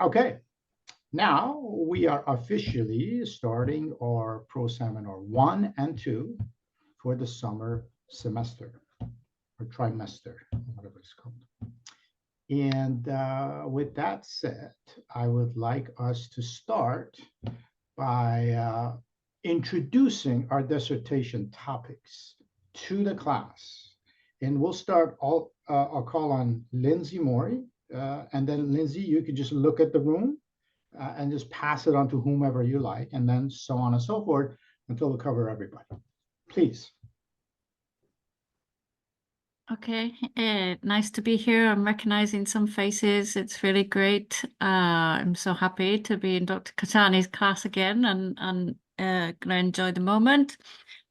Okay, now we are officially starting our Pro Seminar 1 and 2 for the summer semester or trimester, whatever it's called. And with that said, I would like us to start by introducing our dissertation topics to the class. And we'll start I'll call on Lindsay Mori. And then Lindsay, you could just look at the room and just pass it on to whomever you like, and then so on and so forth until we cover everybody. Please. Okay, nice to be here. I'm recognizing some faces. It's really great. I'm so happy to be in Dr. Kashani's class again and gonna enjoy the moment.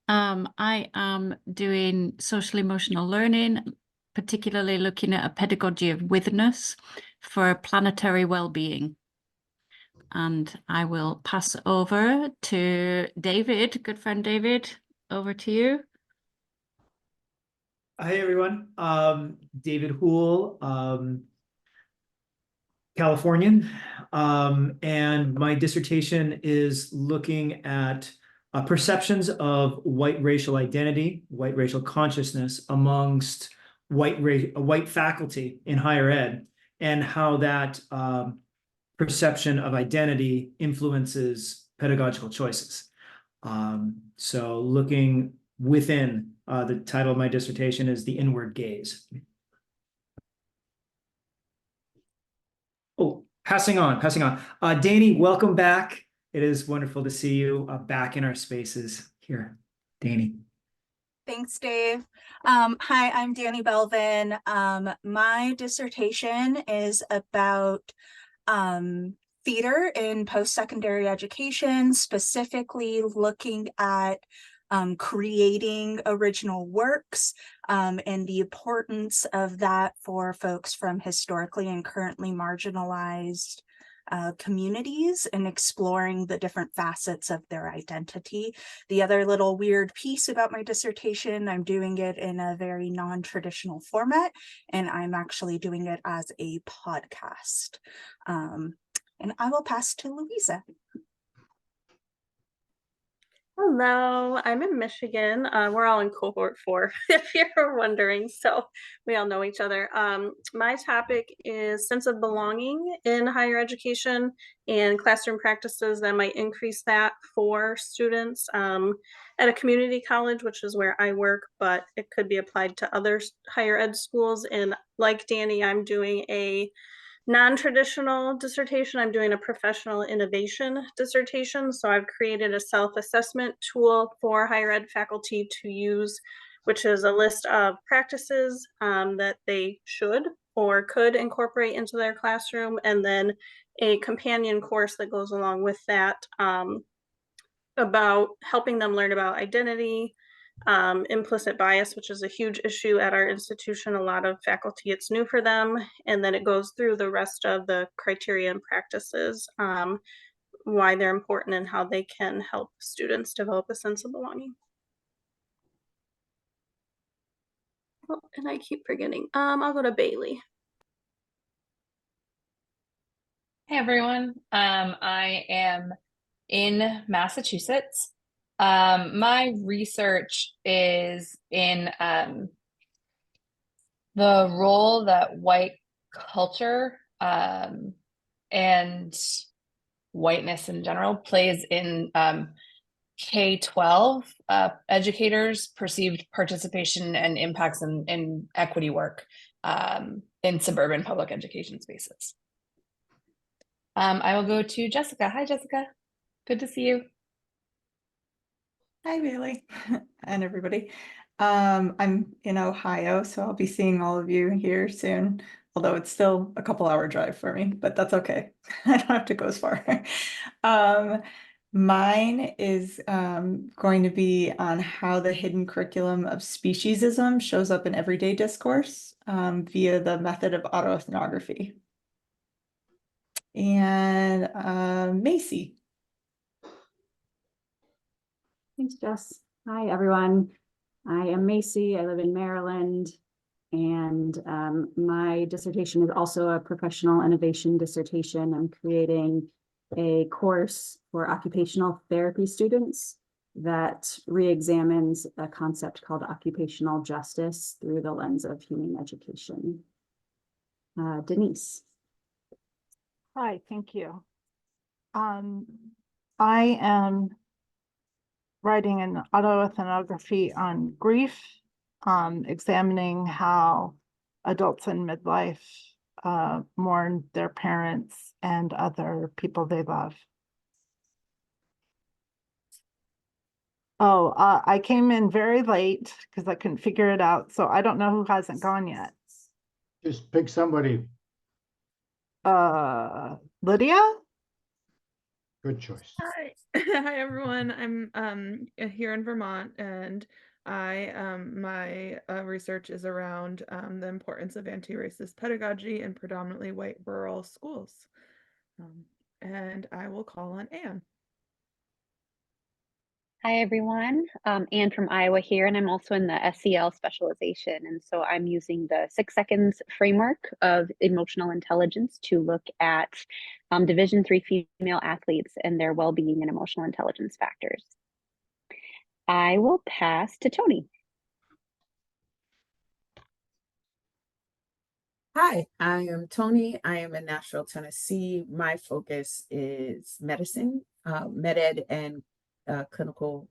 I am doing social emotional learning, particularly looking at a pedagogy of witness for planetary well-being. And I will pass over to David, good friend David, over to you. Hi, everyone. David Houle, Californian, and my dissertation is looking at perceptions of white racial identity, white racial consciousness amongst white faculty in higher ed, and how that perception of identity influences pedagogical choices. So looking within, the title of my dissertation is The Inward Gaze. Oh, passing on. Danny, welcome back. It is wonderful to see you back in our spaces here. Danny. Thanks, Dave. Hi, I'm Danny Belvin. My dissertation is about theater in post-secondary education, specifically looking at creating original works and the importance of that for folks from historically and currently marginalized communities and exploring the different facets of their identity. The other little weird piece about my dissertation, I'm doing it in a very non-traditional format, and I'm actually doing it as a podcast. And I will pass to Louisa. Hello, I'm in Michigan. We're all in cohort 4, if you're wondering, so we all know each other. My topic is sense of belonging in higher education and classroom practices that might increase that for students at a community college, which is where I work, but it could be applied to other higher ed schools. And like Danny, I'm doing a non-traditional dissertation. I'm doing a professional innovation dissertation. So I've created a self-assessment tool for higher ed faculty to use, which is a list of practices that they should or could incorporate into their classroom, and then a companion course that goes along with that about helping them learn about identity, implicit bias, which is a huge issue at our institution. A lot of faculty, it's new for them. And then it goes through the rest of the criteria and practices, why they're important and how they can help students develop a sense of belonging. Oh, and I keep forgetting. I'll go to Bailey. Hey everyone, I am in Massachusetts. My research is in the role that white culture and whiteness in general plays in K-12 educators' perceived participation and impacts in equity work in suburban public education spaces. I will go to Jessica. Hi, Jessica. Good to see you. Hi, Bailey, and everybody. I'm in Ohio, so I'll be seeing all of you here soon, although it's still a couple-hour drive for me, but that's okay. I don't have to go as far. Mine is going to be on how the hidden curriculum of speciesism shows up in everyday discourse via the method of autoethnography. And Macy. Thanks, Jess. Hi, everyone. I am Macy. I live in Maryland. And my dissertation is also a professional innovation dissertation. I'm creating a course for occupational therapy students that re-examines a concept called occupational justice through the lens of human education. Denise. Hi, thank you. I am writing an autoethnography on grief, examining how adults in midlife mourn their parents and other people they love. Oh, I came in very late because I couldn't figure it out, so I don't know who hasn't gone yet. Just pick somebody. Lydia? Good choice. Hi, hi everyone. I'm here in Vermont, and my research is around the importance of anti-racist pedagogy in predominantly white rural schools. And I will call on Anne. Hi everyone, Anne from Iowa here, and I'm also in the SEL specialization. And so I'm using the 6 seconds framework of emotional intelligence to look at Division III female athletes and their well-being and emotional intelligence factors. I will pass to Tony. Hi, I am Tony. I am in Nashville, Tennessee. My focus is medicine, med ed, and clinical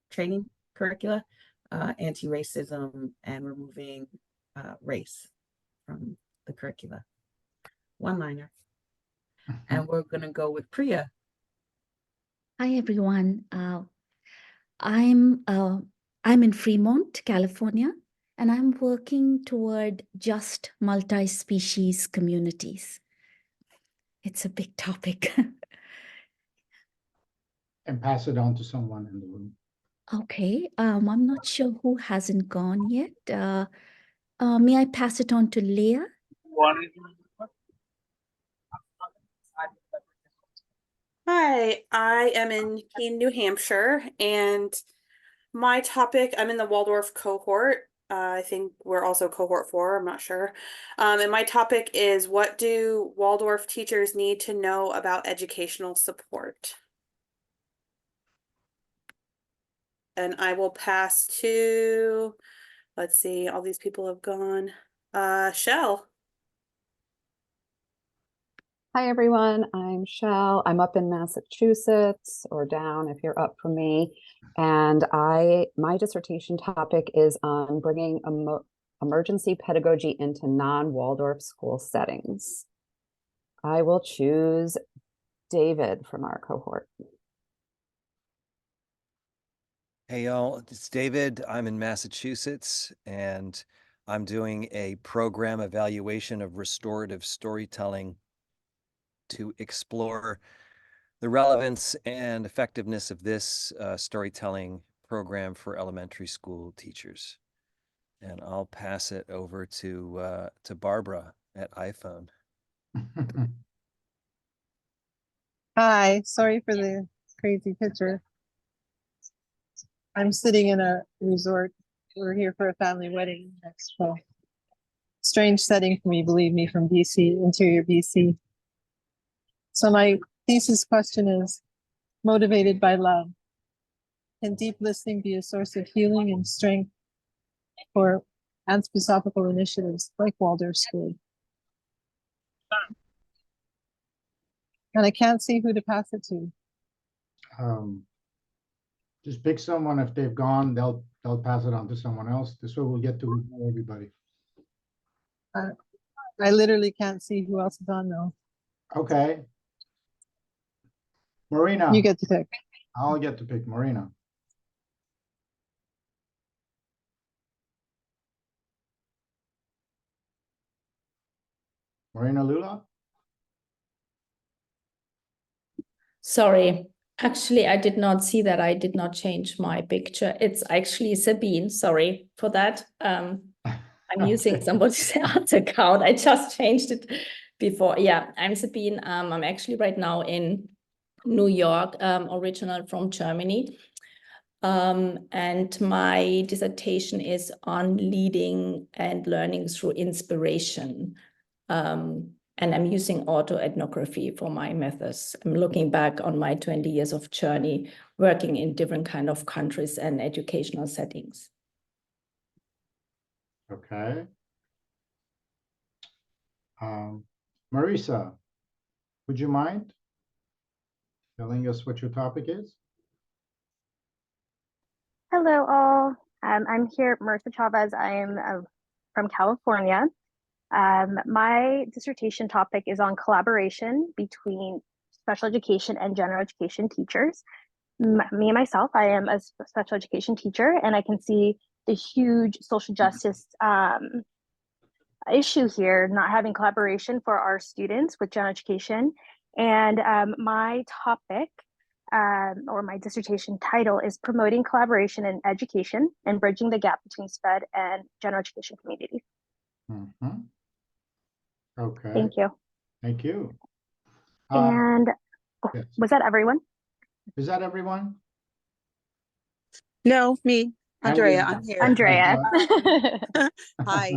training curricula, anti-racism, and removing race from the curricula. One-liner. And we're going to go with Priya. Hi, everyone. I'm in Fremont, California, and I'm working toward just multi-species communities. It's a big topic. And pass it on to someone in the room. Okay, I'm not sure who hasn't gone yet. May I pass it on to Leah? Hi, I am in Keene, New Hampshire, and my topic, I'm in the Waldorf cohort. I think we're also cohort 4, I'm not sure. And my topic is, what do Waldorf teachers need to know about educational support? And I will pass to, let's see, all these people have gone. Shell. Hi everyone, I'm Shell. I'm up in Massachusetts, or down if you're up from me. And my dissertation topic is on bringing emergency pedagogy into non-Waldorf school settings. I will choose David from our cohort. Hey y'all, it's David. I'm in Massachusetts, and I'm doing a program evaluation of restorative storytelling to explore the relevance and effectiveness of this storytelling program for elementary school teachers. And I'll pass it over to Barbara at iPhone. Hi, sorry for the crazy picture. I'm sitting in a resort. We're here for a family wedding next fall. Strange setting for me, believe me, from BC, interior BC. So my thesis question is, motivated by love, can deep listening be a source of healing and strength for anthroposophical initiatives like Waldorf School? And I can't see who to pass it to. Just pick someone. If they've gone, they'll pass it on to someone else. This way we'll get to know everybody. I literally can't see who else is on though. Okay. Marina. You get to pick. I'll get to pick Marina. Marina Lula? Sorry, actually, I did not see that. I did not change my picture. It's actually Sabine. Sorry for that. I'm using somebody's art account. I just changed it before. Yeah, I'm Sabine. I'm actually right now in New York, original from Germany. And my dissertation is on leading and learning through inspiration. And I'm using autoethnography for my methods. I'm looking back on my 20 years of journey working in different kind of countries and educational settings. Okay. Marisa, would you mind telling us what your topic is? Hello, all. I'm here, Marissa Chavez. I am from California. My dissertation topic is on collaboration between special education and general education teachers. Me and myself, I am a special education teacher, and I can see the huge social justice issue here, not having collaboration for our students with general education. And my topic or my dissertation title is Promoting Collaboration in Education and Bridging the Gap Between SPED and General Education Communities. Mm-hmm. Okay. Thank you. Thank you. And yes. Was that everyone? Is that everyone? No, me, Andrea, I'm here. Andrea. Hi.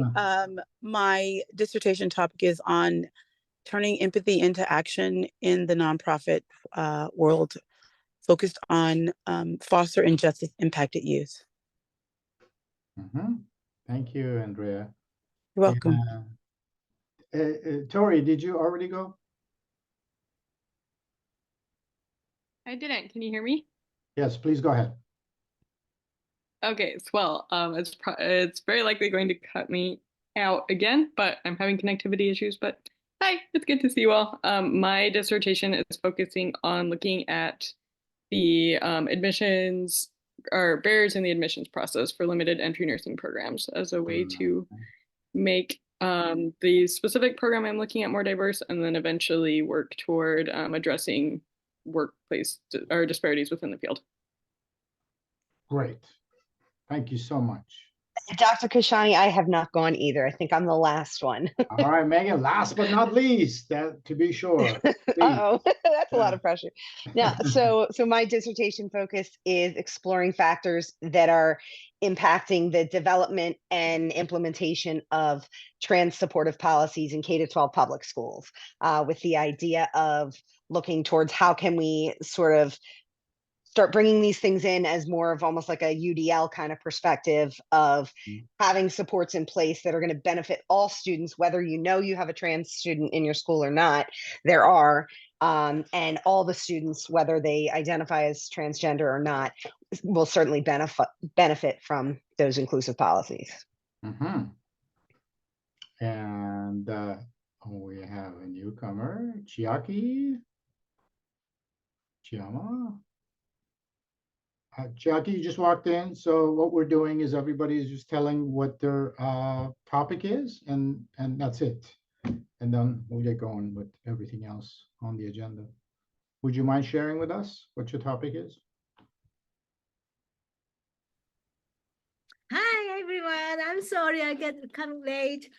My dissertation topic is on turning empathy into action in the nonprofit world, focused on foster and justice impacted youth. Mm-hmm. Thank you, Andrea. You're welcome. Tori, did you already go? I didn't. Can you hear me? Yes, please go ahead. Okay, well, it's very likely going to cut me out again, but I'm having connectivity issues. But hi, it's good to see you all. My dissertation is focusing on looking at the admissions or barriers in the admissions process for limited entry nursing programs as a way to make the specific program I'm looking at more diverse, and then eventually work toward addressing workplace or disparities within the field. Great. Thank you so much. Dr. Kashani, I have not gone either. I think I'm the last one. All right, Megan, last but not least, to be sure. Uh-oh, that's a lot of pressure. Yeah, so my dissertation focus is exploring factors that are impacting the development and implementation of trans supportive policies in K-12 public schools, with the idea of looking towards how can we sort of start bringing these things in as more of almost like a UDL kind of perspective of having supports in place that are going to benefit all students, whether you know you have a trans student in your school or not. There are, and all the students, whether they identify as transgender or not, will certainly benefit from those inclusive policies. Mm-hmm. And we have a newcomer, Chiaki. Chiama. Jackie, you just walked in. So what we're doing is everybody's just telling what their topic is, and that's it. And then we'll get going with everything else on the agenda. Would you mind sharing with us what your topic is? Hi, everyone. I'm sorry I come late.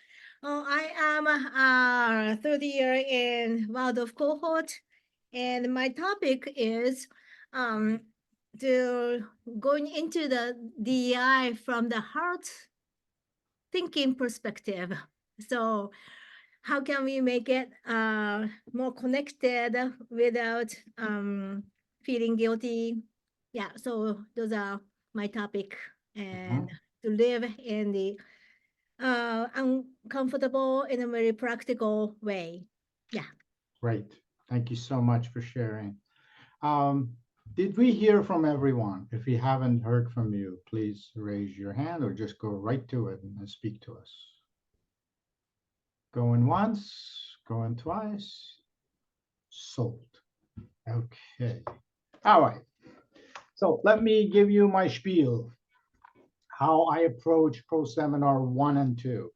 I am a third year in Waldorf cohort, and my topic is going into the DEI from the heart thinking perspective. So how can we make it more connected without feeling guilty? Yeah, so those are my topic. And to live in the uncomfortable in a very practical way. Yeah. Great. Thank you so much for sharing. Did we hear from everyone? If we haven't heard from you, please raise your hand or just go right to it and speak to us. Going once, going twice. Sold. Okay. All right. So let me give you my spiel, how I approach Pro Seminar 1 and 2.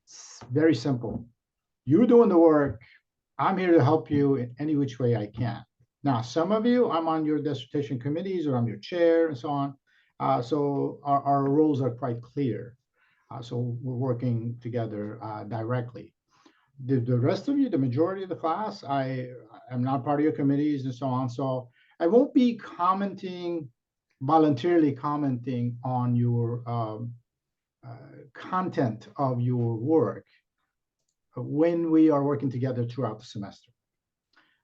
It's very simple. You're doing the work. I'm here to help you in any which way I can. Now, some of you, I'm on your dissertation committees or I'm your chair and so on. So our roles are quite clear. So we're working together directly. The rest of you, the majority of the class, I am not part of your committees and so on. So I won't be commenting voluntarily commenting on your content of your work when we are working together throughout the semester.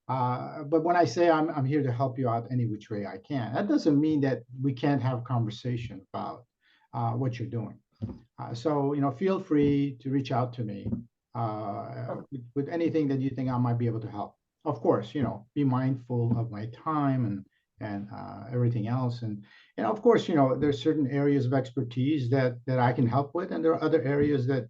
But when I say I'm here to help you out any which way I can, that doesn't mean that we can't have a conversation about what you're doing. So, feel free to reach out to me with anything that you think I might be able to help. Of course, be mindful of my time and everything else. And of course, there's certain areas of expertise that I can help with, and there are other areas that,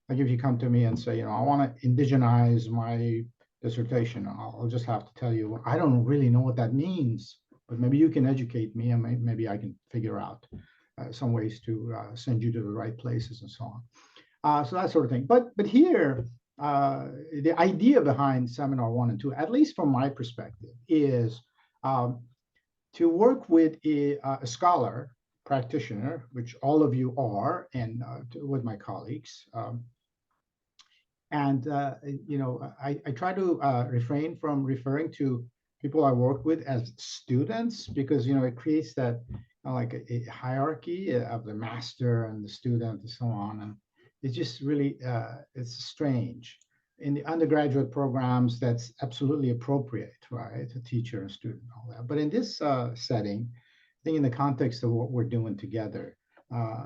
like if you come to me and say, I want to indigenize my dissertation, I'll just have to tell you, I don't really know what that means, but maybe you can educate me, and maybe I can figure out some ways to send you to the right places and so on. So that sort of thing. But here, the idea behind Seminar 1 and 2, at least from my perspective, is to work with a scholar, practitioner, which all of you are, and with my colleagues. I try to refrain from referring to people I work with as students, because it creates that like a hierarchy of the master and the student and so on, and it's just really it's strange. In the undergraduate programs, that's absolutely appropriate, right? A teacher and student, all that. But in this setting, I think in the context of what we're doing together,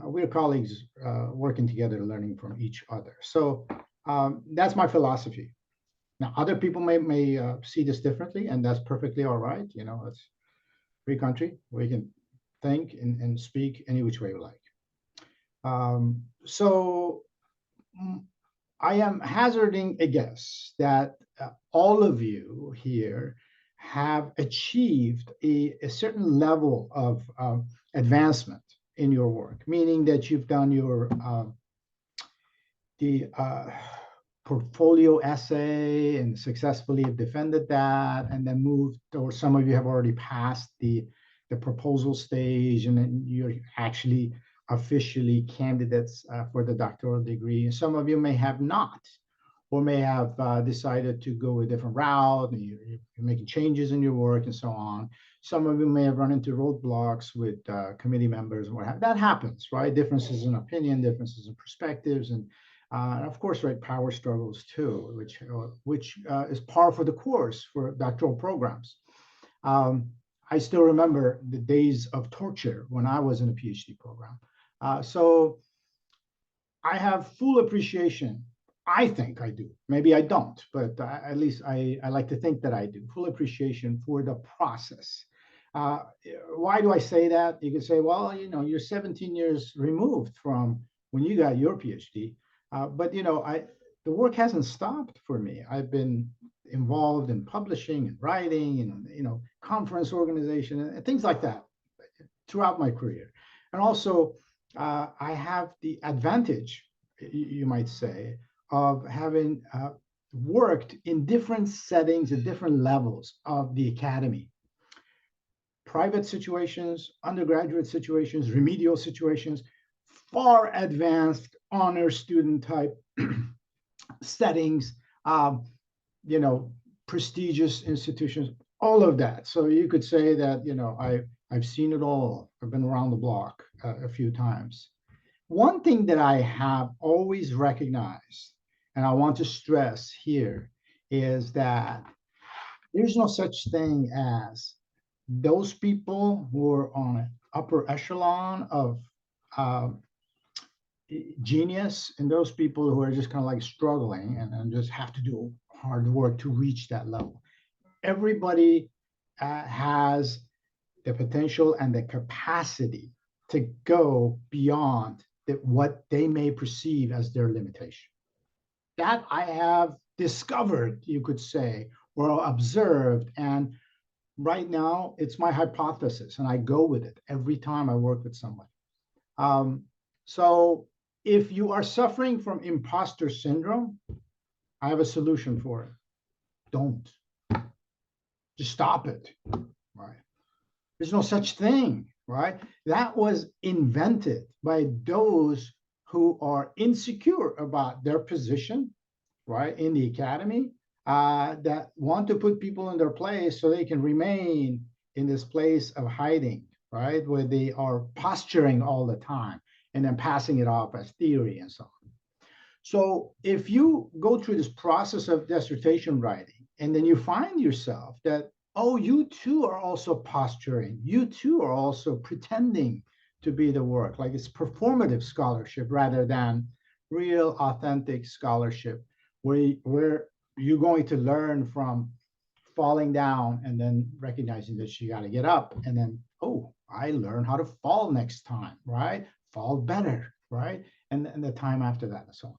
we're colleagues working together, learning from each other. So that's my philosophy. Now, other people may see this differently, and that's perfectly all right. It's free country. We can think and speak any which way we like. So I am hazarding a guess that all of you here have achieved a certain level of advancement in your work, meaning that you've done your portfolio essay and successfully defended that, and then moved, or some of you have already passed the proposal stage, and then you're actually officially candidates for the doctoral degree. And some of you may have not, or may have decided to go a different route, and you're making changes in your work and so on. Some of you may have run into roadblocks with committee members and what have that happens, right? Differences in opinion, differences in perspectives, and of course, right, power struggles too, which is par for the course for doctoral programs. I still remember the days of torture when I was in a PhD program. So I have full appreciation. I think I do. Maybe I don't, but at least I like to think that I do. Full appreciation for the process. Why do I say that? You could say, well, you're 17 years removed from when you got your PhD. But the work hasn't stopped for me. I've been involved in publishing and writing and conference organization and things like that throughout my career. And also, I have the advantage, you might say, of having worked in different settings at different levels of the academy. Private situations, undergraduate situations, remedial situations, far advanced honor student type settings, prestigious institutions, all of that. So you could say that, I've seen it all. I've been around the block a few times. One thing that I have always recognized, and I want to stress here, is that there's no such thing as those people who are on an upper echelon of genius, and those people who are just kind of like struggling and just have to do hard work to reach that level. Everybody has the potential and the capacity to go beyond what they may perceive as their limitation. That I have discovered, you could say, or observed, and right now it's my hypothesis, and I go with it every time I work with somebody. So if you are suffering from imposter syndrome, I have a solution for it. Don't. Just stop it, right? There's no such thing, right? That was invented by those who are insecure about their position, right, in the academy, that want to put people in their place so they can remain in this place of hiding, right? Where they are posturing all the time and then passing it off as theory and so on. So if you go through this process of dissertation writing, and then you find yourself that, oh, you too are also posturing, you too are also pretending to be the work, like it's performative scholarship rather than real authentic scholarship, where you're going to learn from falling down and then recognizing that you got to get up, and then, oh, I learned how to fall next time, right? Fall better, right? And the time after that and so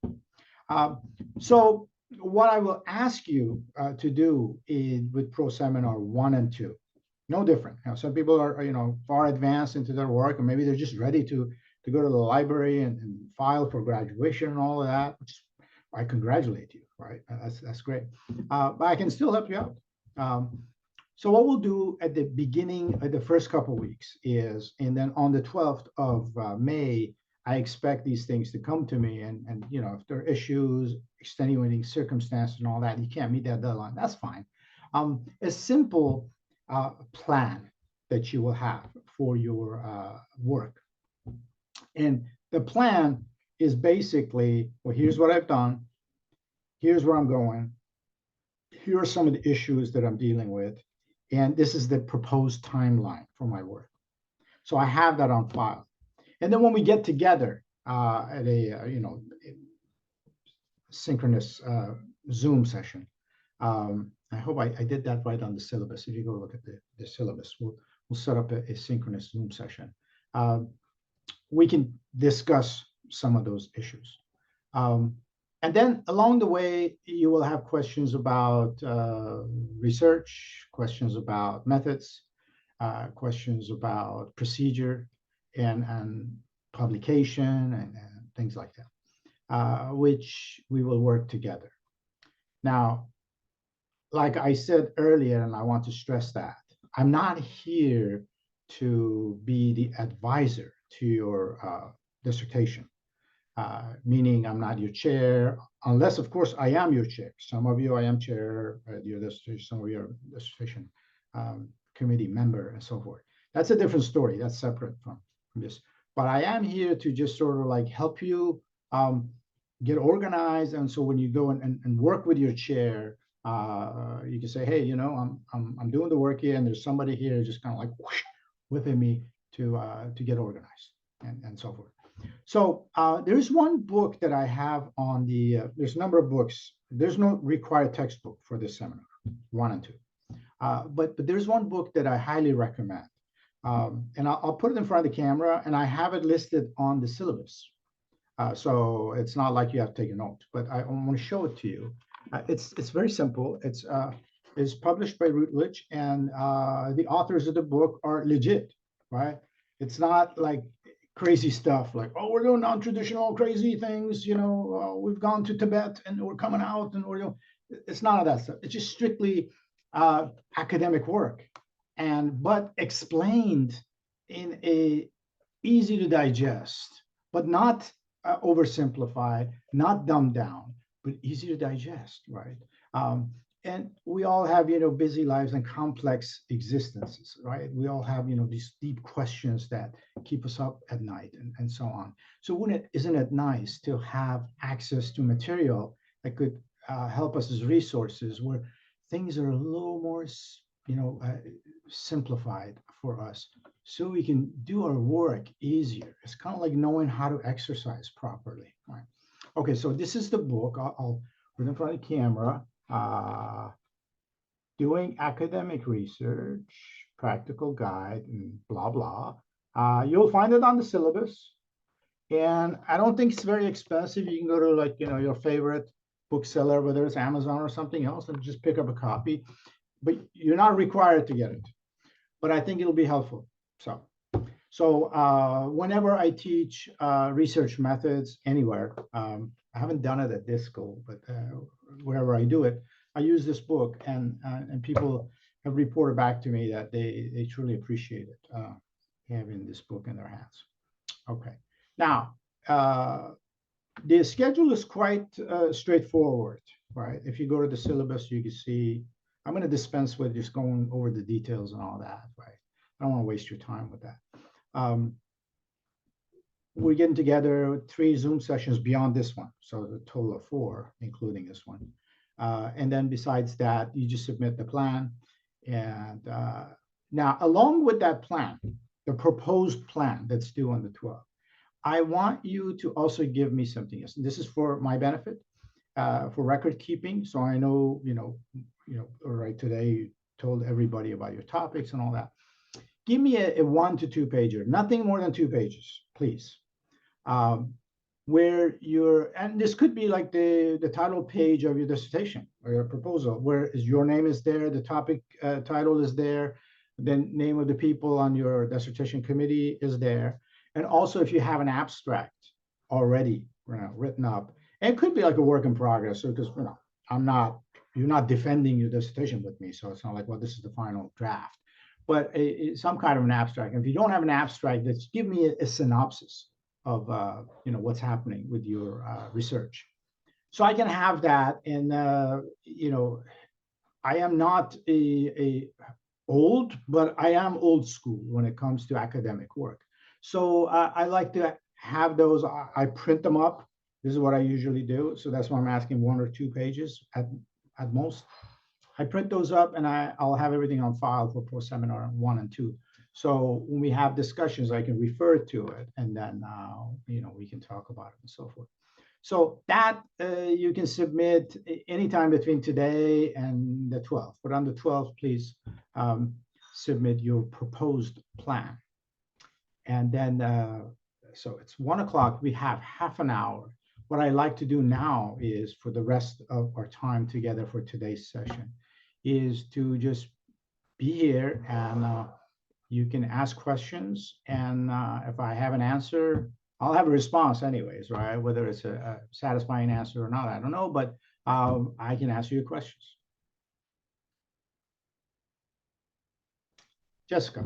on. So what I will ask you to do is with Pro Seminar 1 and 2, no different. Some people are, far advanced into their work, and maybe they're just ready to go to the library and file for graduation and all of that, which I congratulate you, right? That's great. But I can still help you out. So what we'll do at the beginning of the first couple of weeks is, and then on the 12th of May, I expect these things to come to me, and if there are issues, extenuating circumstances and all that, you can't meet that deadline, that's fine. A simple plan that you will have for your work. And the plan is basically, well, here's what I've done, here's where I'm going, here are some of the issues that I'm dealing with, and this is the proposed timeline for my work. So I have that on file. And then when we get together at a synchronous Zoom session, I hope I did that right on the syllabus. If you go look at the syllabus, we'll set up a synchronous Zoom session. We can discuss some of those issues. And then along the way, you will have questions about research, questions about methods, questions about procedure and publication and things like that, which we will work together. Now, like I said earlier, and I want to stress that, I'm not here to be the advisor to your dissertation. Meaning I'm not your chair, unless, of course, I am your chair. Some of you I am chair, your dissertation, some of you are dissertation committee member and so forth. That's a different story. That's separate from this. But I am here to just sort of like help you get organized. And so when you go and work with your chair, you can say, hey, I'm doing the work here, and there's somebody here just kind of like whoosh, whipping me to get organized and so forth. So there's one book that I have on the, there's a number of books. There's no required textbook for this seminar, 1 and 2. But there's one book that I highly recommend. And I'll put it in front of the camera, and I have it listed on the syllabus. So it's not like you have to take a note, but I want to show it to you. It's very simple. It's published by Routledge, and the authors of the book are legit, right? It's not like crazy stuff like, oh, we're doing non-traditional crazy things, we've gone to Tibet and we're coming out, and it's none of that stuff. It's just strictly academic work, but explained in a easy to digest, but not oversimplified, not dumbed down, but easy to digest, right? And we all have, busy lives and complex existences, right? We all have, these deep questions that keep us up at night and so on. So isn't it nice to have access to material that could help us as resources, where things are a little more, simplified for us, so we can do our work easier. It's kind of like knowing how to exercise properly, right? Okay, so this is the book. I'll put it in front of the camera. Doing Academic Research, Practical Guide, and blah, blah. You'll find it on the syllabus. And I don't think it's very expensive. You can go to your favorite bookseller, whether it's Amazon or something else, and just pick up a copy. But you're not required to get it. But I think it'll be helpful. So whenever I teach research methods anywhere, I haven't done it at this school, but wherever I do it, I use this book, and people have reported back to me that they truly appreciate it, having this book in their hands. Okay, now the schedule is quite straightforward, right? If you go to the syllabus, you can see, I'm going to dispense with just going over the details and all that, right? I don't want to waste your time with that. We're getting together 3 Zoom sessions beyond this one, so a total of 4, including this one. And then besides that, you just submit the plan. And now, along with that plan, the proposed plan that's due on the 12th, I want you to also give me something else. And this is for my benefit, for record keeping. So I know, right today you told everybody about your topics and all that. Give me a 1 to 2 pager, nothing more than 2 pages, please. Where and this could be like the title page of your dissertation or your proposal, where your name is there, the topic title is there, the name of the people on your dissertation committee is there. And also if you have an abstract already written up, and it could be like a work in progress, so because you're not defending your dissertation with me, so it's not like, well, this is the final draft, but some kind of an abstract. And if you don't have an abstract, just give me a synopsis of what's happening with your research, so I can have that. And I am not a old, but I am old school when it comes to academic work. So I like to have those. I print them up. This is what I usually do. So that's why I'm asking 1 or 2 pages at most. I print those up, and I'll have everything on file for post seminar 1 and 2. So when we have discussions, I can refer to it, and then we can talk about it and so forth. So that you can submit anytime between today and the 12th. But on the 12th, please submit your proposed plan. And then, so it's 1 o'clock. We have half an hour. What I like to do now is, for the rest of our time together for today's session, is to just be here, and you can ask questions. And if I have an answer, I'll have a response anyways, right? Whether it's a satisfying answer or not, I don't know, but I can answer your questions. Jessica.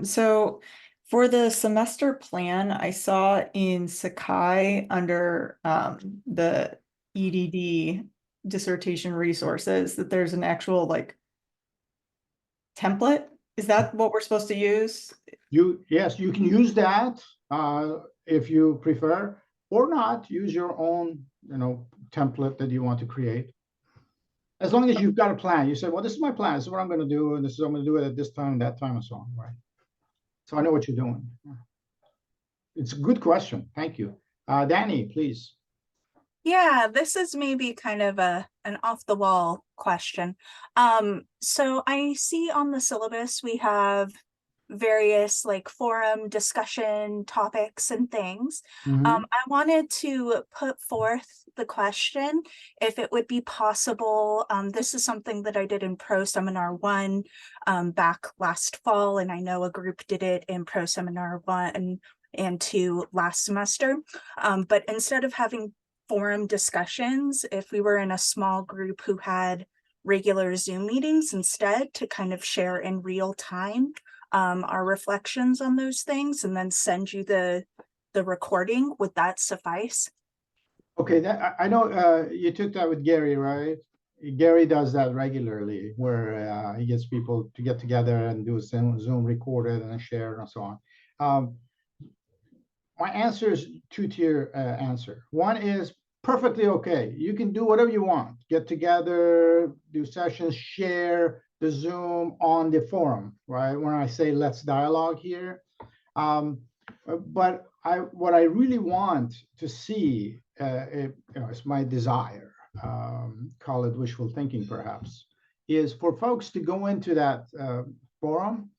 So for the semester plan, I saw in Sakai under the EDD dissertation resources that there's an actual like template. Is that what we're supposed to use? Yes, you can use that if you prefer, or not. Use your own, template that you want to create. As long as you've got a plan. You say, well, this is my plan. This is what I'm going to do, and this is I'm going to do it at this time, that time, and so on, right? So I know what you're doing. It's a good question. Thank you. Danny, please. Yeah, this is maybe kind of an off the wall question. So I see on the syllabus we have various like forum discussion topics and things. I wanted to put forth the question if it would be possible. This is something that I did in Pro Seminar 1 back last fall, and I know a group did it in Pro Seminar 1 and 2 last semester. But instead of having forum discussions, if we were in a small group who had regular Zoom meetings instead, to kind of share in real time our reflections on those things, and then send you the recording, would that suffice? Okay, I know you took that with Gary, right? Gary does that regularly, where he gets people to get together and do a Zoom recorded and share and so on. My answer is 2-tier answer. One is perfectly okay. You can do whatever you want. Get together, do sessions, share the Zoom on the forum, right? When I say let's dialogue here. But what I really want to see, it's my desire, call it wishful thinking perhaps, is for folks to go into that forum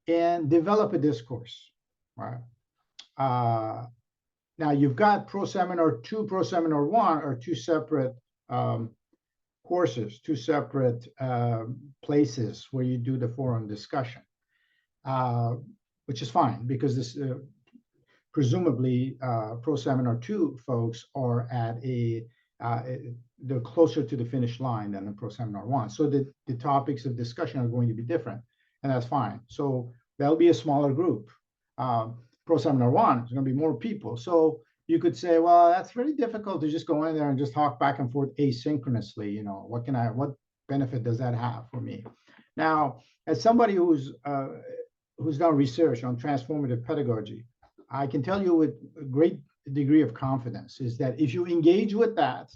and develop a discourse, right? Now you've got Pro Seminar 2, Pro Seminar 1 are 2 separate courses, 2 separate places where you do the forum discussion, which is fine, because this presumably Pro Seminar 2 folks are at they're closer to the finish line than the Pro Seminar 1. So the topics of discussion are going to be different, and that's fine. So that'll be a smaller group. Pro Seminar 1 is going to be more people. So you could say, well, that's very difficult to just go in there and just talk back and forth asynchronously. What benefit does that have for me? Now, as somebody who's done research on transformative pedagogy, I can tell you with a great degree of confidence is that if you engage with that,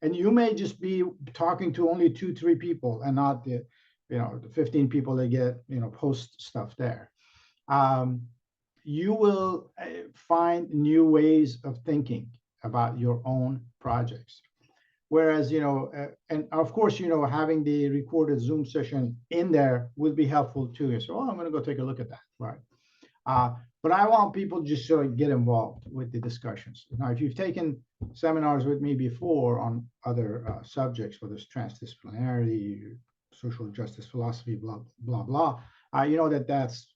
and you may just be talking to only 2-3 people and not the, the 15 people that get, post stuff there. You will find new ways of thinking about your own projects. Whereas, and of course, having the recorded Zoom session in there would be helpful too. So, I'm going to go take a look at that, right? But I want people just to get involved with the discussions. Now, if you've taken seminars with me before on other subjects, whether it's transdisciplinarity, social justice philosophy, blah, blah, blah, you know that's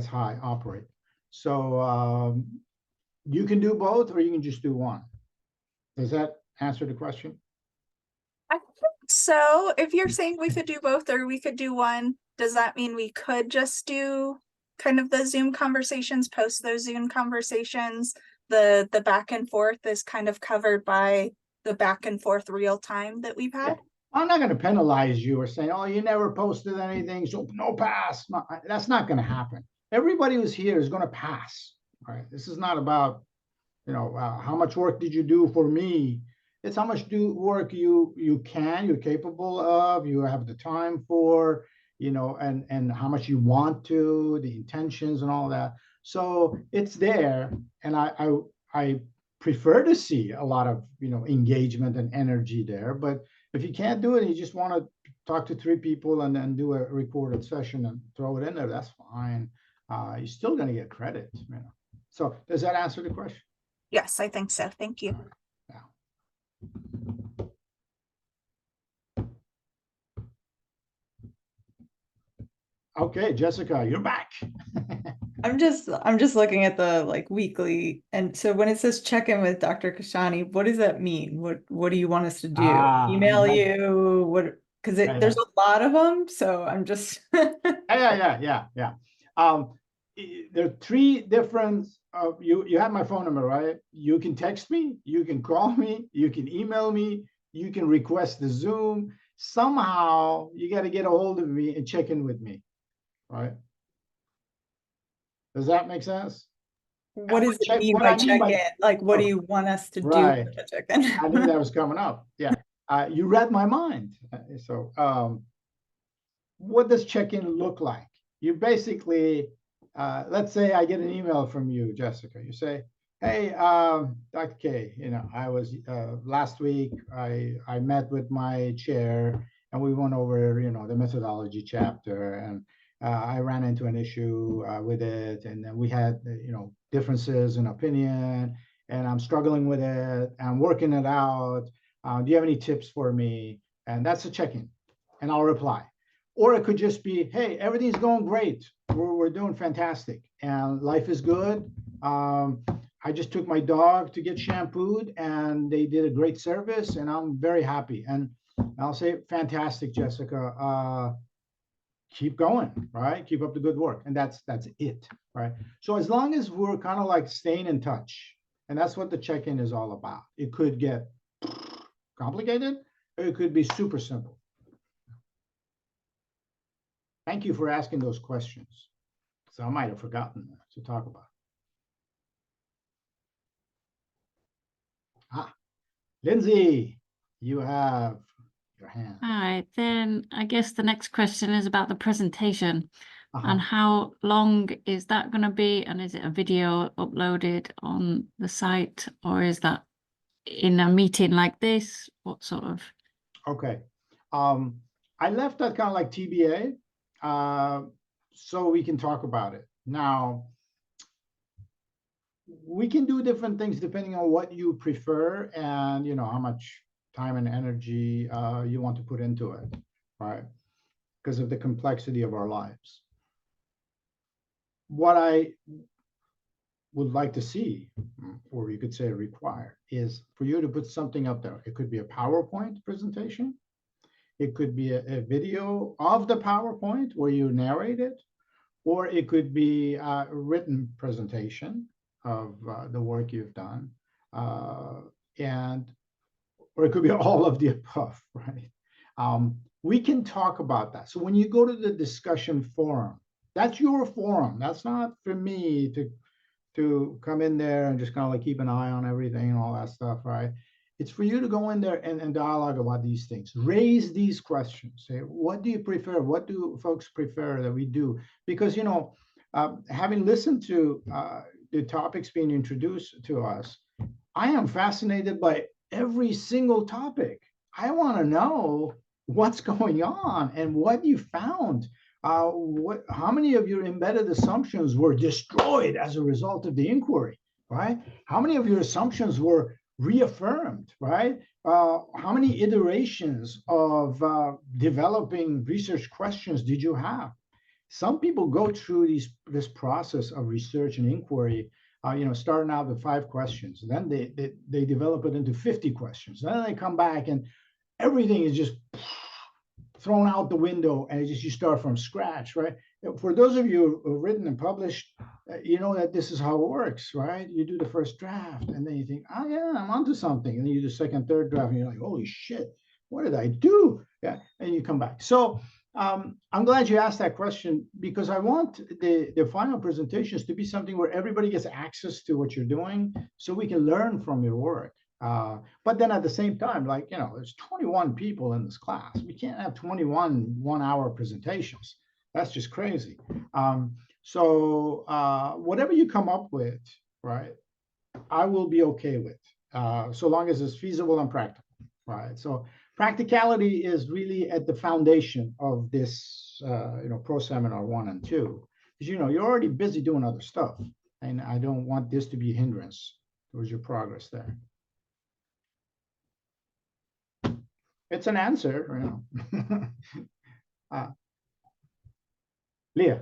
how I operate. So you can do both, or you can just do one. Does that answer the question? I think so. If you're saying we could do both or we could do one, does that mean we could just do kind of the Zoom conversations, post those Zoom conversations? The back and forth is kind of covered by the back and forth real time that we've had? Yeah. I'm not going to penalize you or say, oh, you never posted anything, so no pass. No, that's not going to happen. Everybody who's here is going to pass. Right? This is not about, how much work did you do for me? It's how much work you're capable of, you have the time for, and how much you want to, the intentions and all that. So it's there, and I prefer to see a lot of engagement and energy there. But if you can't do it, and you just want to talk to 3 people and then do a recorded session and throw it in there, that's fine. You're still going to get credit. So does that answer the question? Yes, I think so. Thank you. Okay, Jessica, you're back. I'm just looking at the weekly, and so when it says check in with Dr. Kashani, what does that mean? What do you want us to do? Email you? What? Because there's a lot of them, so I'm just. Yeah. There are 3 different. You have my phone number, right? You can text me, you can call me, you can email me, you can request the Zoom. Somehow you got to get a hold of me and check in with me, right? Does that make sense? What does it mean by check-in? What do you want us to do with the check-in? I knew that was coming up. Yeah. You read my mind. So what does check-in look like? You basically, let's say I get an email from you, Jessica. You say, hey, Dr. K, I was last week, I met with my chair and we went over, the methodology chapter, and I ran into an issue with it, and then we had, differences in opinion, and I'm struggling with it. I'm working it out. Do you have any tips for me? And that's a check-in, and I'll reply. Or it could just be, hey, everything's going great. We're doing fantastic, and life is good. I just took my dog to get shampooed, and they did a great service, and I'm very happy. And I'll say, fantastic, Jessica. Keep going, right? Keep up the good work. And that's it, right? So as long as we're kind of staying in touch, and that's what the check-in is all about. It could get complicated, or it could be super simple. Thank you for asking those questions. So I might have forgotten to talk about. Lindsay, you have your hand. All right, then I guess the next question is about the presentation and how long is that going to be? And is it a video uploaded on the site, or is that in a meeting like this? What sort of? Okay. I left that kind of like TBA, so we can talk about it. Now, we can do different things depending on what you prefer and, how much time and energy you want to put into it, right? Because of the complexity of our lives. What I would like to see, or you could say require, is for you to put something up there. It could be a PowerPoint presentation. It could be a video of the PowerPoint where you narrate it, or it could be a written presentation of the work you've done, or it could be all of the above, right? we can talk about that. So when you go to the discussion forum, that's your forum. That's not for me to come in there and just kind of like keep an eye on everything and all that stuff, right? It's for you to go in there and dialogue about these things. Raise these questions. Say, what do you prefer? What do folks prefer that we do? Because, you know, having listened to the topics being introduced to us, I am fascinated by every single topic. I want to know what's going on and what you found. How many of your embedded assumptions were destroyed as a result of the inquiry, right? How many of your assumptions were reaffirmed, right? How many iterations of developing research questions did you have? Some people go through this process of research and inquiry, starting out with 5 questions. Then they develop it into 50 questions. Then they come back and everything is just thrown out the window, and you start from scratch, right? For those of you who've written and published, you know that this is how it works, right? You do the first draft, and then you think, oh yeah, I'm onto something, and then you do the second, third draft, and you're like, holy shit, what did I do? Yeah, and you come back. So I'm glad you asked that question, because I want the final presentations to be something where everybody gets access to what you're doing, so we can learn from your work. But then at the same time, like, there's 21 people in this class. We can't have 21 one-hour presentations. That's just crazy. So whatever you come up with, right, I will be okay with, so long as it's feasible and practical, right? So practicality is really at the foundation of this, Pro Seminar 1 and 2, because, you're already busy doing other stuff, and I don't want this to be a hindrance towards your progress there. It's an answer, Leah.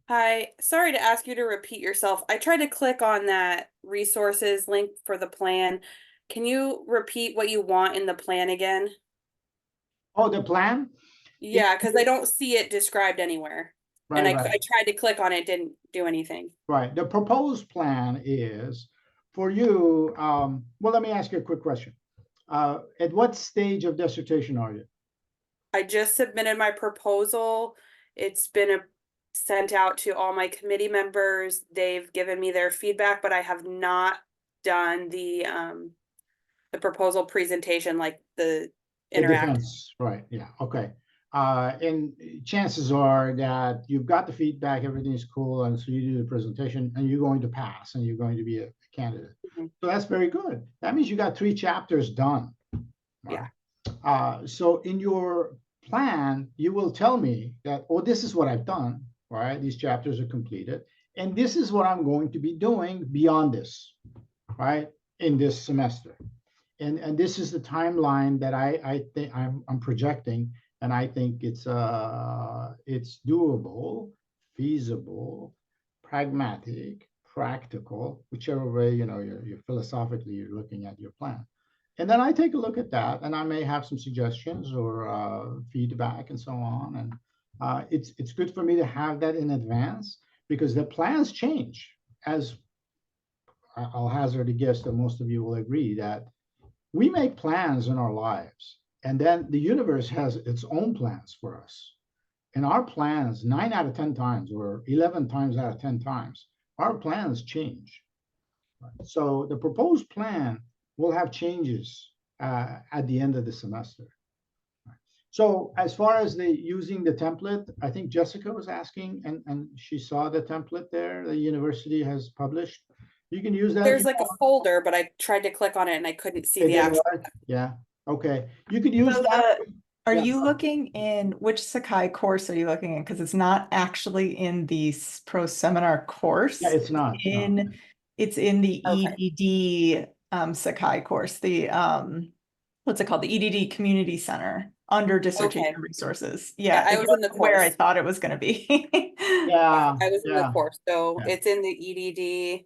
Hi, sorry to ask you to repeat yourself. I tried to click on that resources link for the plan. Can you repeat what you want in the plan again? Oh, the plan? Yeah, because I don't see it described anywhere. Right, And I right. tried to click on it, didn't do anything. Right. The proposed plan is for you. Well, let me ask you a quick question. At what stage of dissertation are you? I just submitted my proposal. It's been sent out to all my committee members. They've given me their feedback, but I have not done the proposal presentation, like the interactive. Defense, right? Yeah. Okay. And chances are that you've got the feedback, everything's cool, and so you do the presentation, and you're going to pass, and you're going to be a candidate. Mm-hmm. So that's very good. That means you got 3 chapters done. Yeah. So in your plan, you will tell me that, oh, this is what I've done, right? These chapters are completed, and this is what I'm going to be doing beyond this, right? In this semester. And this is the timeline that I think I'm projecting, and I think it's doable, feasible, pragmatic, practical, whichever way you're philosophically you're looking at your plan. And then I take a look at that, and I may have some suggestions or feedback and so on. And it's good for me to have that in advance, because the plans change. As I'll hazard a guess that most of you will agree that we make plans in our lives, and then the universe has its own plans for us. And our plans, 9 out of 10 times, or 11 times out of 10 times, our plans change. So the proposed plan will have changes at the end of the semester. So as far as using the template, I think Jessica was asking, and she saw the template there the university has published. You can use that. There's like a folder, but I tried to click on it and I couldn't see the actual. Yeah. Okay. You could use that. Are you looking in, which Sakai course are you looking in? Because it's not actually in the Pro Seminar course. Yeah, it's not. It's in the EDD Sakai course, the what's it called? The EDD Community Center under dissertation resources. Yeah, I was in the course. Where I thought it was going to be. Yeah, I was in the course, so it's in the EDD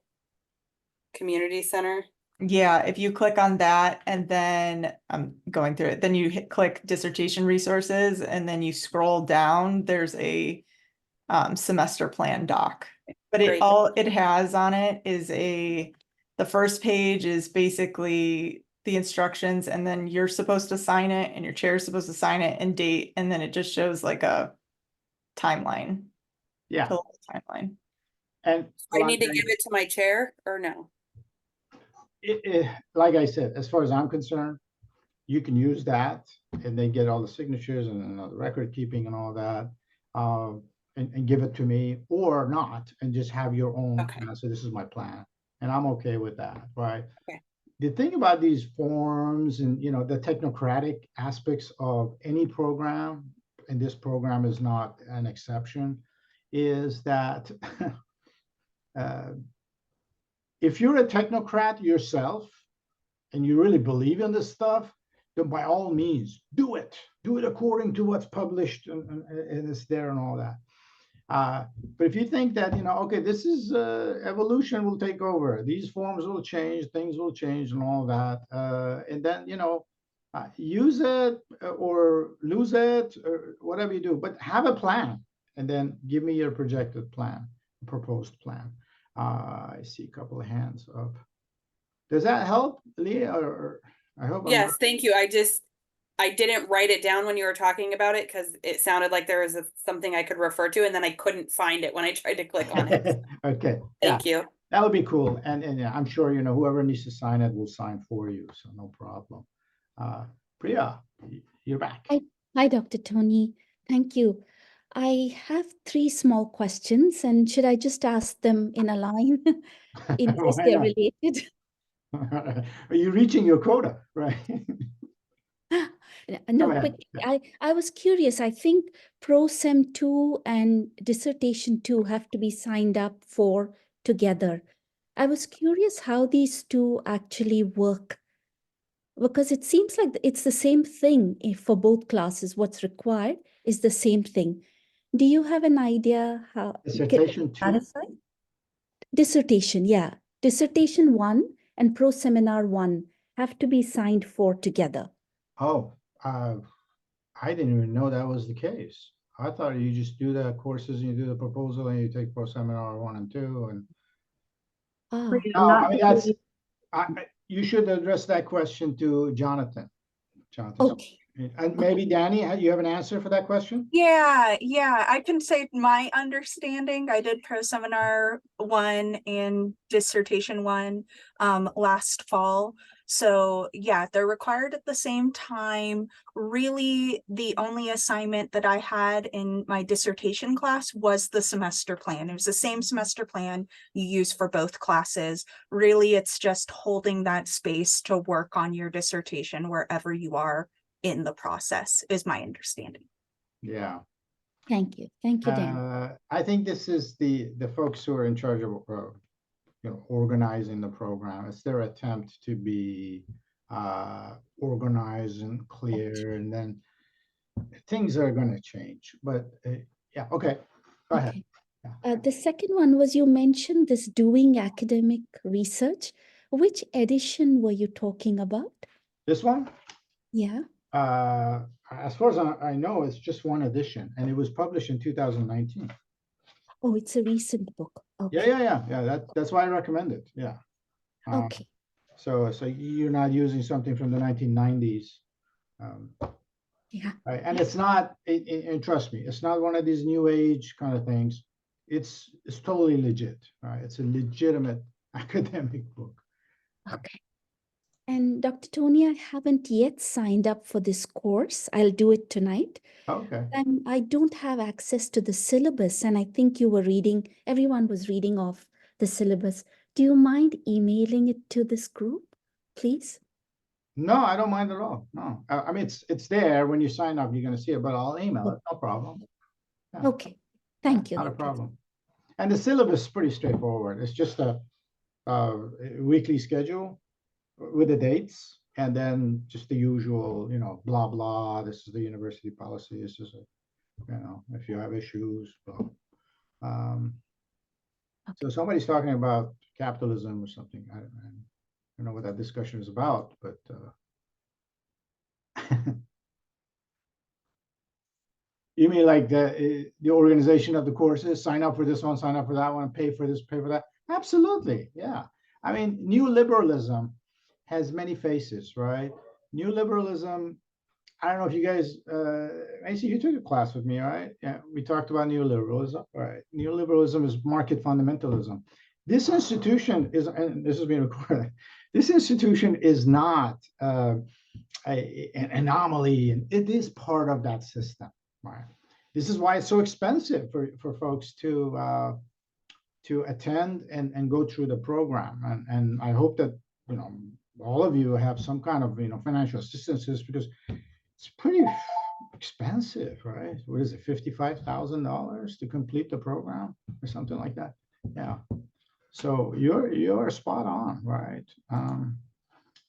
Community Center. Yeah, if you click on that, and then I'm going through it, then you click dissertation resources, and then you scroll down, there's a semester plan doc. But it has on it is the first page is basically the instructions, and then you're supposed to sign it and your chair is supposed to sign it and date, and then it just shows like a timeline. Yeah. Total timeline. And I need to give it to my chair or no? Like I said, as far as I'm concerned, you can use that and then get all the signatures and the record keeping and all that, and give it to me or not, and just have your own plan. So this is my plan, and I'm okay with that, right? Okay. The thing about these forms and, you know, the technocratic aspects of any program, and this program is not an exception, is that if you're a technocrat yourself and you really believe in this stuff, then by all means, do it. Do it according to what's published and it's there and all that. But if you think that, you know, okay, this is evolution will take over, these forms will change, things will change and all that, and then, you know, use it or lose it or whatever you do, but have a plan and then give me your projected plan, proposed plan. I see a couple of hands up. Does that help, Leah? Or I hope. Yes, thank you. I didn't write it down when you were talking about it because it sounded like there was something I could refer to, and then I couldn't find it when I tried to click on it. Okay. Thank you. That would be cool. And yeah, I'm sure, you know, whoever needs to sign it will sign for you. So no problem. Priya, you're back. Hi, Dr. Tony. Thank you. I have 3 small questions, and should I just ask them in a line in case Why they're not? related? Are you reaching your quota, right? No, Go ahead. quick. I was curious. I think Pro Sem 2 and Dissertation 2 have to be signed up for together. I was curious how these two actually work, because it seems like it's the same thing for both classes. What's required is the same thing. Do you have an idea how? Dissertation 2? Dissertation, yeah. Dissertation 1 and Pro Seminar 1 have to be signed for together. Oh, I didn't even know that was the case. I thought you just do the courses and you do the proposal and you take Pro Seminar 1 and 2 and. Ah. No, I mean, that's, you should address that question to Jonathan. Okay. And maybe Danny, you have an answer for that question? Yeah, I can say my understanding. I did Pro Seminar 1 and Dissertation 1 last fall. So yeah, they're required at the same time. Really, the only assignment that I had in my dissertation class was the semester plan. It was the same semester plan you use for both classes. Really, it's just holding that space to work on your dissertation wherever you are in the process, is my understanding. Yeah. Thank you, Dan. I think this is the folks who are in charge of you know, organizing the program. It's their attempt to be organized and clear, and then things are going to change. But yeah, okay, go ahead. The second one was, you mentioned this doing academic research. Which edition were you talking about? This one? Yeah. As far as I know, it's just one edition, and it was published in 2019. Oh, it's a recent book. Okay. Yeah. That's why I recommend it. Yeah. Okay. So you're not using something from the 1990s. Yeah. Right? And it's not, and trust me, it's not one of these new age kind of things. It's totally legit. Right? It's a legitimate academic book. Okay. And Dr. Tony, I haven't yet signed up for this course. I'll do it tonight. Okay. And I don't have access to the syllabus. And I think you were reading, everyone was reading off the syllabus. Do you mind emailing it to this group, please? No, I don't mind at all. No, I mean, it's there when you sign up, you're going to see it, but I'll email it. No problem. Yeah. Okay. Thank you. Not a problem. And the syllabus is pretty straightforward. It's just a weekly schedule with the dates, and then just the usual, you know, blah, blah. This is the university policy. This is, you know, if you have issues. Blah. So somebody's talking about capitalism or something. I don't know what that discussion is about, but you mean like the organization of the courses, sign up for this one, sign up for that one, pay for this, pay for that? Absolutely, yeah. I mean, new liberalism has many faces, right? Neoliberalism, I don't know if you guys, Macy, you took a class with me, right? Yeah, we talked about neoliberalism, right? Neoliberalism is market fundamentalism. This institution is, and this is being recorded, this institution is not an anomaly, and it is part of that system, right? This is why it's so expensive for folks to attend and go through the program. And I hope that, you know, all of you have some kind of, you know, financial assistance, because it's pretty expensive, right? What is it, $55,000 to complete the program or something like that? Yeah. So you're spot on, right?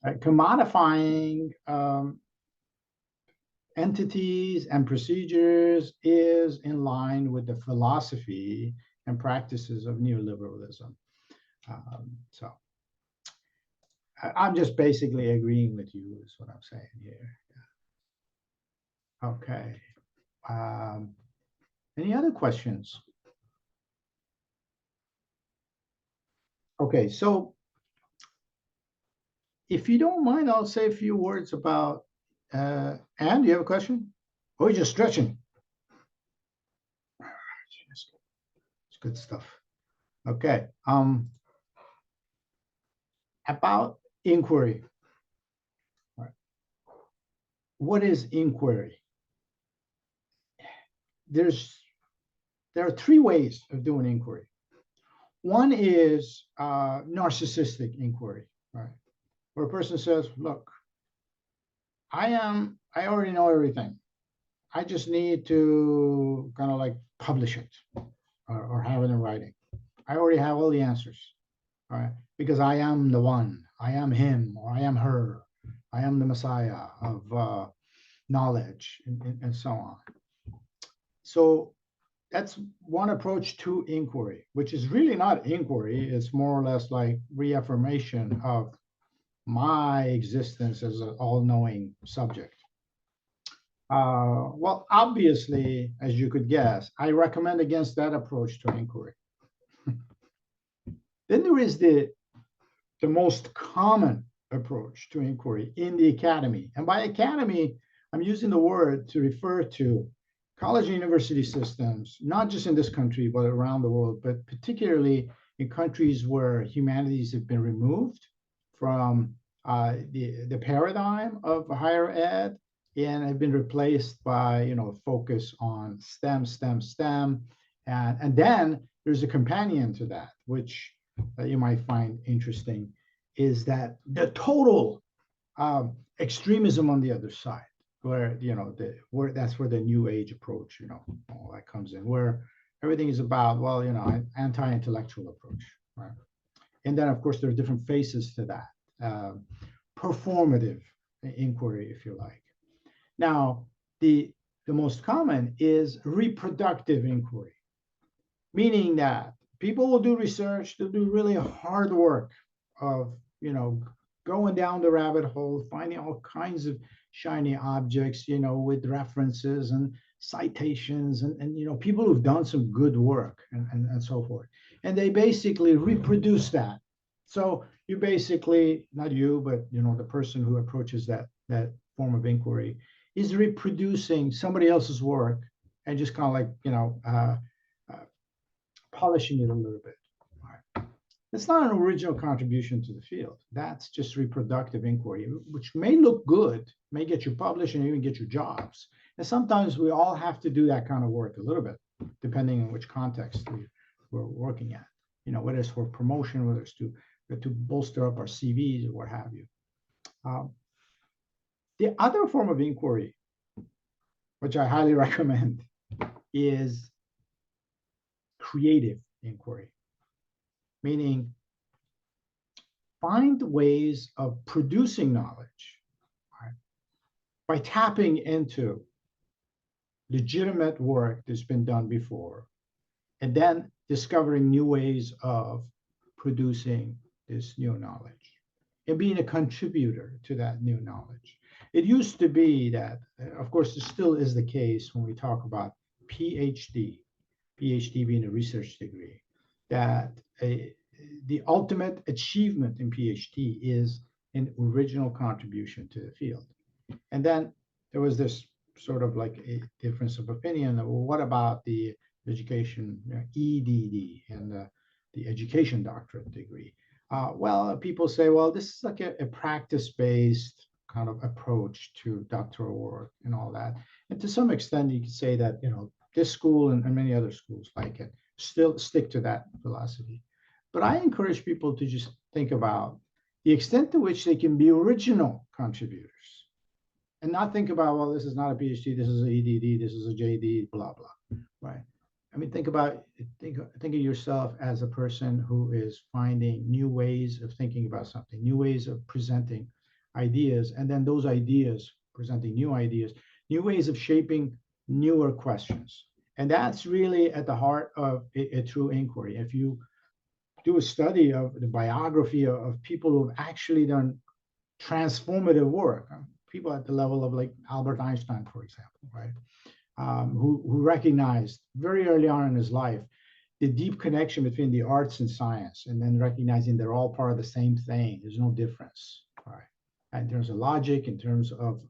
Commodifying entities and procedures is in line with the philosophy and practices of neoliberalism. So I'm just basically agreeing with you is what I'm saying here. Yeah. Okay. Any other questions? Okay, so if you don't mind, I'll say a few words about, Anne, do you have a question? Or you're just stretching? It's good stuff. Okay, about inquiry. What is inquiry? There are three ways of doing inquiry. One is narcissistic inquiry, right? Where a person says, look, I already know everything. I just need to kind of like publish it or have it in writing. I already have all the answers, right? Because I am the one, I am him, or I am her, I am the Messiah of knowledge, and so on. So that's one approach to inquiry, which is really not inquiry. It's more or less like reaffirmation of my existence as an all-knowing subject. Well, obviously, as you could guess, I recommend against that approach to inquiry. Then there is the most common approach to inquiry in the academy. And by academy, I'm using the word to refer to college and university systems, not just in this country, but around the world, but particularly in countries where humanities have been removed from the paradigm of higher ed and have been replaced by, you know, focus on STEM. And then there's a companion to that, which you might find interesting, is that the total extremism on the other side, where, you know, that's where the new age approach, you know, all that comes in, where everything is about, well, you know, an anti-intellectual approach, right? And then, of course, there are different faces to that. Performative inquiry, if you like. Now, the most common is reproductive inquiry, meaning that people will do research, they'll do really hard work of, you know, going down the rabbit hole, finding all kinds of shiny objects, you know, with references and citations and you know, people who've done some good work and so forth. And they basically reproduce that. So you basically, not you, but, you know, the person who approaches that form of inquiry is reproducing somebody else's work and just kind of like, you know, polishing it a little bit. Right. It's not an original contribution to the field. That's just reproductive inquiry, which may look good, may get you published and even get you jobs. And sometimes we all have to do that kind of work a little bit, depending on which context we're working at. You know, whether it's for promotion, whether it's to bolster up our CVs or what have you. The other form of inquiry, which I highly recommend, is creative inquiry, meaning find ways of producing knowledge, right, by tapping into legitimate work that's been done before, and then discovering new ways of producing this new knowledge and being a contributor to that new knowledge. It used to be that, of course, this still is the case when we talk about PhD being a research degree, that the ultimate achievement in PhD is an original contribution to the field. And then there was this sort of like a difference of opinion. Well, what about the education, EDD, and the education doctorate degree? Well, people say, well, this is like a practice-based kind of approach to doctoral work and all that. And to some extent, you could say that, this school and many other schools like it still stick to that philosophy. But I encourage people to just think about the extent to which they can be original contributors and not think about, well, this is not a PhD, this is an EDD, this is a JD, blah, blah, right? I mean, think of yourself as a person who is finding new ways of thinking about something, new ways of presenting ideas, and then those ideas, presenting new ideas, new ways of shaping newer questions. And that's really at the heart of a true inquiry. If you do a study of the biography of people who have actually done transformative work, people at the level of like Albert Einstein, for example, right? Who recognized very early on in his life the deep connection between the arts and science, and then recognizing they're all part of the same thing. There's no difference, right? In terms of logic, in terms of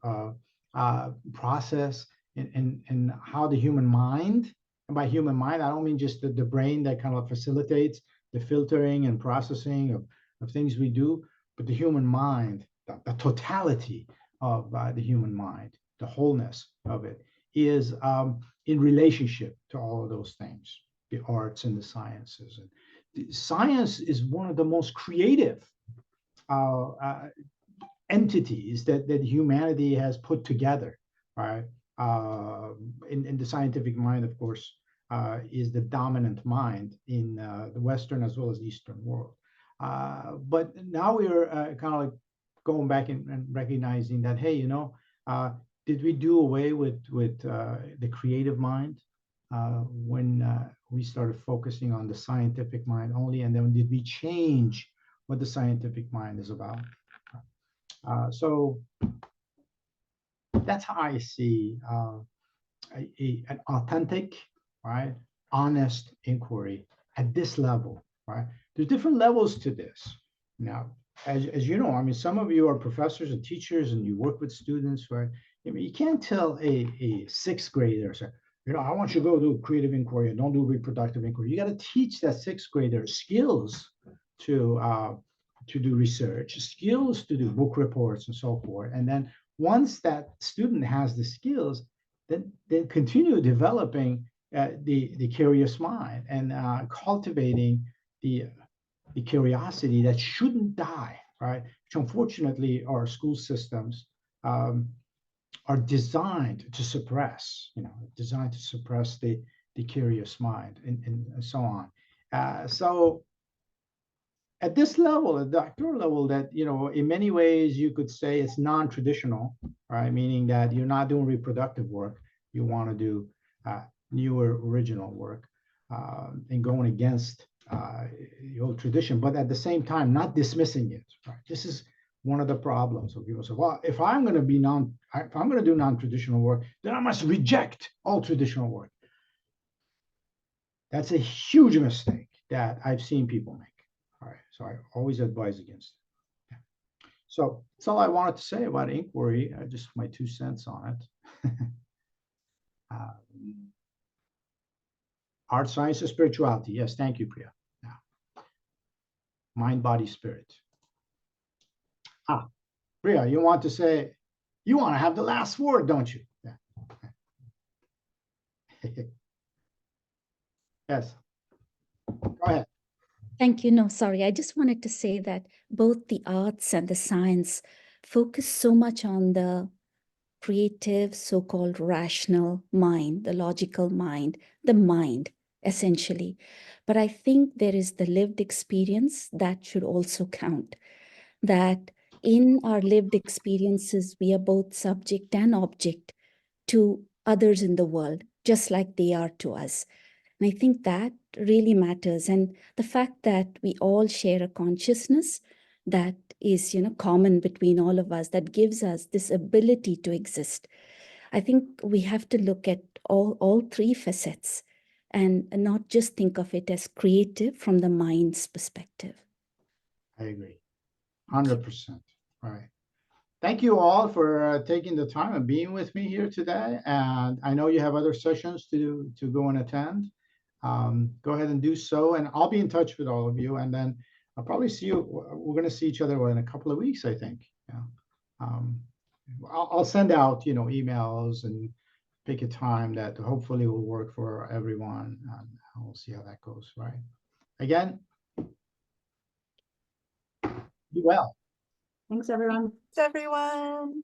process, and how the human mind, and by human mind, I don't mean just the brain that kind of facilitates the filtering and processing of things we do, but the human mind, the totality of the human mind, the wholeness of it, is in relationship to all of those things, the arts and the sciences. And science is one of the most creative entities that humanity has put together, right? In the scientific mind, of course, is the dominant mind in the Western as well as Eastern world. But now we're kind of like going back and recognizing that, hey, did we do away with the creative mind when we started focusing on the scientific mind only? And then did we change what the scientific mind is about? So that's how I see an authentic, right, honest inquiry at this level, right? There's different levels to this. Now, as you know, I mean, some of you are professors and teachers and you work with students, right? I mean, you can't tell a sixth grader, say, I want you to go do creative inquiry and don't do reproductive inquiry. You got to teach that sixth grader skills to do research, skills to do book reports and so forth. And then once that student has the skills, then continue developing the curious mind and cultivating the curiosity that shouldn't die, right? Which unfortunately our school systems are designed to suppress, the curious mind and so on. So at this level, at the doctoral level, that, in many ways you could say it's non-traditional, right? Meaning that you're not doing reproductive work. You want to do newer, original work and going against the old tradition, but at the same time, not dismissing it, right? This is one of the problems. So people say, well, if I'm going to do non-traditional work, then I must reject all traditional work. That's a huge mistake that I've seen people make. All right, so I always advise against it. Yeah. So that's all I wanted to say about inquiry. Just my 2 cents on it. Art, science, and spirituality. Yes, thank you, Priya. Yeah. Mind, body, spirit. Priya, you want to have the last word, don't you? Yeah. Yes. Go ahead. Thank you. No, sorry. I just wanted to say that both the arts and the science focus so much on the creative, so-called rational mind, the logical mind, the mind, essentially. But I think there is the lived experience that should also count. That in our lived experiences, we are both subject and object to others in the world, just like they are to us. And I think that really matters. And the fact that we all share a consciousness that is, common between all of us, that gives us this ability to exist. I think we have to look at all 3 facets and not just think of it as creative from the mind's perspective. I agree. 100%. Right. Thank you all for taking the time and being with me here today. And I know you have other sessions to go and attend. Go ahead and do so, and I'll be in touch with all of you. And then I'll probably see you. We're going to see each other in a couple of weeks, I think. Yeah. I'll send out, emails and pick a time that hopefully will work for everyone, and we'll see how that goes. Right. Again, be well. Thanks, everyone. Thanks, everyone.